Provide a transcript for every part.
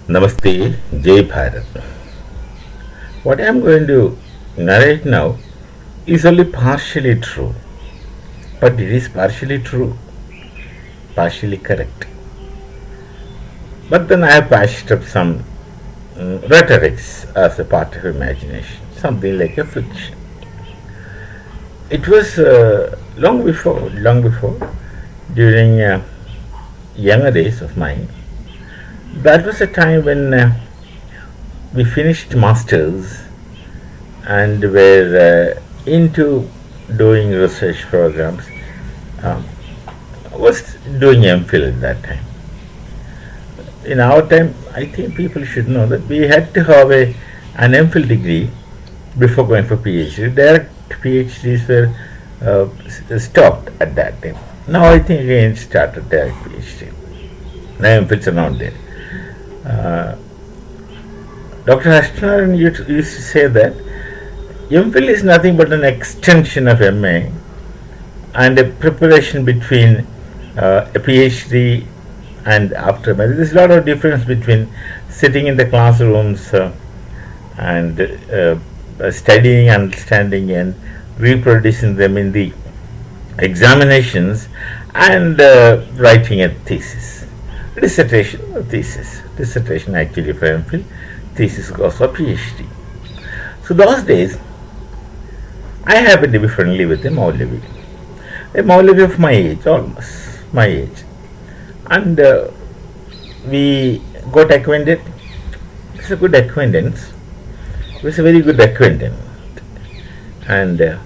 Namaste, Jai Bharat. What I am going to narrate now is only partially true, but it is partially true, partially correct. But then I have patched up some rhetorics as a part of imagination, something like a fiction. It was long before, during younger days of mine. That was a time when we finished masters and were into doing research programs. Um, was doing MPhil at that time. In our time, I think people should know that we had to have an MPhil degree before going for PhD. Direct PhDs were stopped at that time. Now I think again it started direct PhD. Now MPhils are not there. Dr. Ashton used to say that MPhil is nothing but an extension of MA and a preparation between a PhD and after MA. There is a lot of difference between sitting in the classrooms and studying, understanding, and reproducing them in the examinations and writing a thesis. Dissertation or thesis. Dissertation actually for MPhil, thesis goes for PhD. So those days, I happened to be friendly with a Maulavi of my age, almost my age. And we got acquainted. It's a good acquaintance. He was a very good acquaintance. And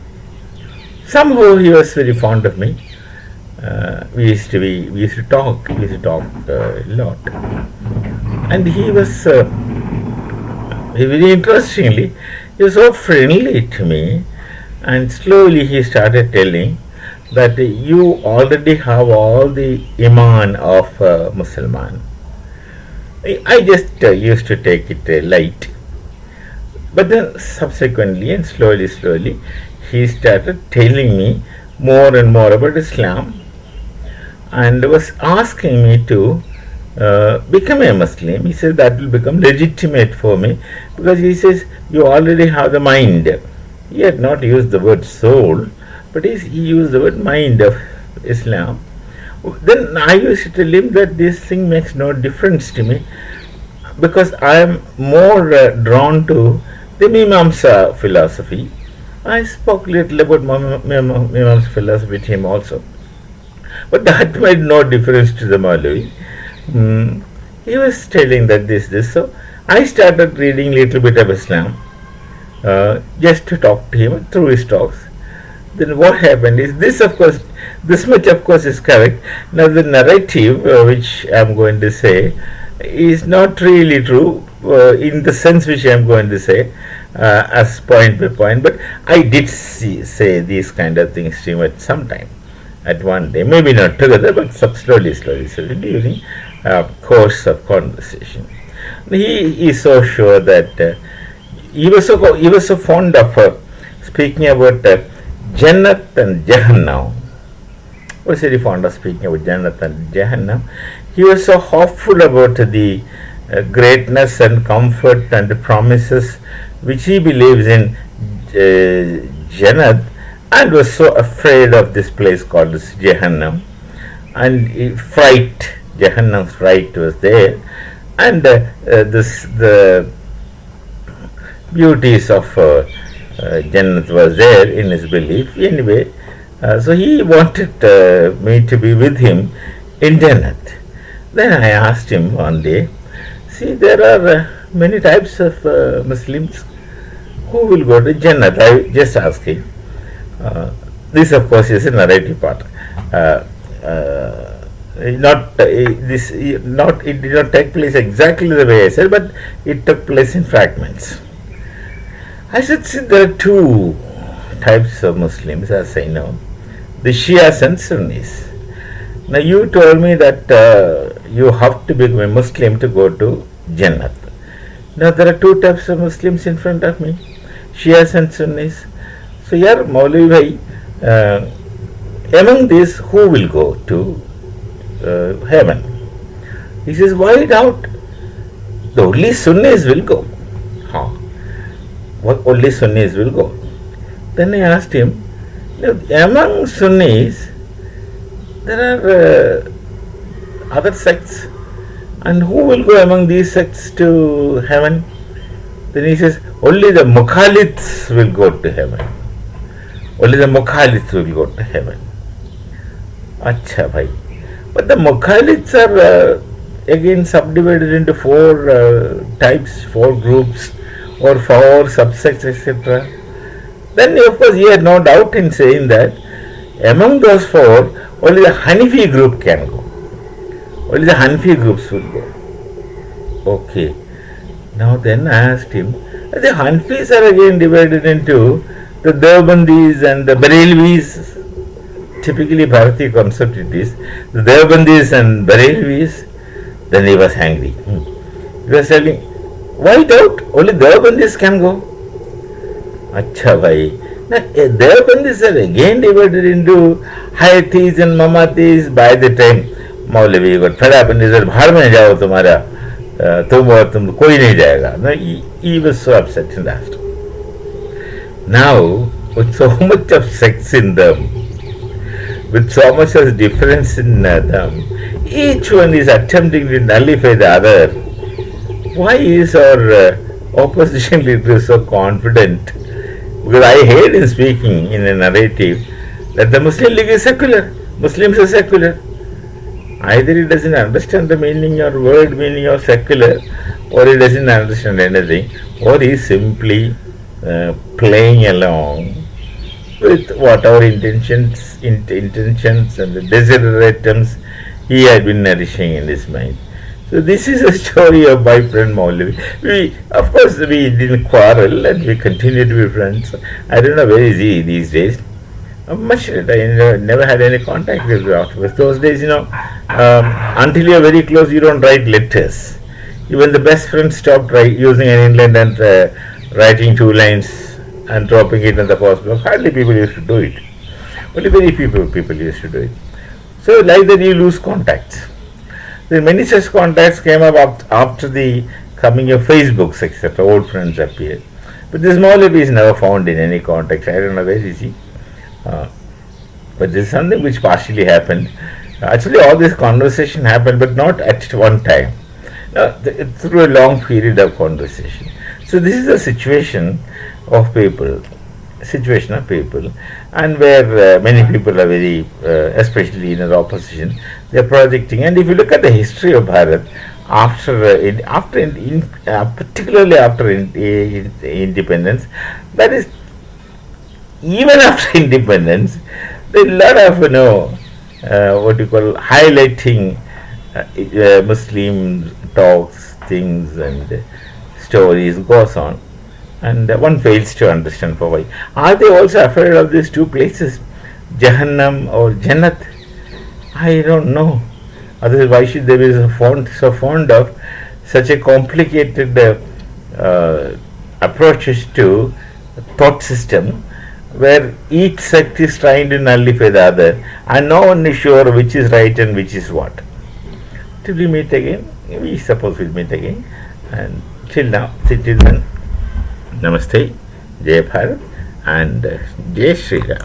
somehow he was very fond of me. We used to talk a lot, and he was very interestingly, he was so friendly to me, and slowly he started telling that you already have all the iman of Musliman. I just used to take it light, but then subsequently and slowly, he started telling me more and more about Islam, and was asking me to become a Muslim. He said that will become legitimate for me, because he says you already have the mind. He had not used the word soul, but he used the word mind of Islam. Then I used to tell him that this thing makes no difference to me, because I am more drawn to the Mimamsa philosophy. I spoke little about Mimamsa philosophy with him also. But that made no difference to the Maulavi. He was telling that this. So I started reading little bit of Islam just to talk to him through his talks. Then what happened is this much of course is correct. Now the narrative which I am going to say is not really true in the sense which I am going to say as point by point. But I did say these kind of things to him at some time. At one day, maybe not together, but slowly, during course of conversation. He is so sure that he was so fond of speaking about Jannat and Jahannam. He was very fond of speaking about Jannat and Jahannam. He was so hopeful about the greatness and comfort and the promises which he believes in Jannat, and was so afraid of this place called Jahannam, and Jahannam's fright was there, and the beauties of Jannat was there in his belief. Anyway, so he wanted me to be with him in Jannat. Then I asked him one day, see, there are many types of Muslims who will go to Jannat. I just asked him. This, of course, is a narrative part. It did not take place exactly the way I said, but it took place in fragments. I said, see, there are two types of Muslims, as I know, the Shias and Sunnis. Now, you told me that you have to become a Muslim to go to Jannat. Now, there are two types of Muslims in front of me, Shias and Sunnis. So here, Maulavi bhai, among these, who will go to heaven? He says, why doubt? The only Sunnis will go. Huh. What only Sunnis will go. Then I asked him, among Sunnis, there are other sects, and who will go among these sects to heaven? Then he says, only the Mukhalits will go to heaven. Only the Mukhalits will go to heaven. Acha bhai. But the Mukhalits are again subdivided into four types, four groups, or four subsects, etc. Then, of course, he had no doubt in saying that among those four, only the Hanafi group can go. Only the Hanafi groups will go. Okay. Now then I asked him, the Hanfis are again divided into the Deobandis and the Barelvis. Typically Bharati concept it is. The Deobandis and Barelvis. Then he was angry. He was telling, why doubt? Only Deobandis can go. Acha bhai. Now Deobandis are again divided into Hayatis and Mamatis. By the time Maulavi got fed up and he said, Bhar mein jao tumhara. तुम कोई नहीं जाएगा. No, he was so upset and asked. Now, with so much of sex in them, with so much of difference in them, each one is attempting to nullify the other. Why is our opposition leader so confident? Because I heard him speaking in a narrative that the Muslim League is secular. Muslims are secular. Either he doesn't understand the meaning or word meaning of secular, or he doesn't understand anything, or he is simply playing along with whatever intentions and the desideratums he had been nourishing in his mind. So this is a story of my friend Maulavi. Of course, we didn't quarrel and we continued to be friends. I don't know where is he these days. Much later, I never had any contact with him afterwards. Those days, until you are very close, you don't write letters. Even the best friends stopped using an inland and writing 2 lines and dropping it in the post box. Hardly people used to do it. Only very few people used to do it. So like that you lose contacts. Then many such contacts came up after the coming of Facebooks, etc. Old friends appeared. But this Maulavi is never found in any contact. I don't know where is he. But this is something which partially happened. Actually, all this conversation happened, but not at one time. Through a long period of conversation. So this is a situation of people, and where many people are very, especially in the opposition, they are projecting. And if you look at the history of Bharat, particularly after independence, that is, even after independence, there is a lot of what you call highlighting Muslim talks, things, and stories goes on, and one fails to understand for why. Are they also afraid of these two places, Jahannam or Jannat? I don't know. Otherwise, why should they be so fond of such a complicated approaches to thought system, where each sect is trying to nullify the other, and no one is sure which is right and which is what. Till we meet again, we suppose we'll meet again, and till then, Namaste, Jai Bharat, and Jai Shri Ram.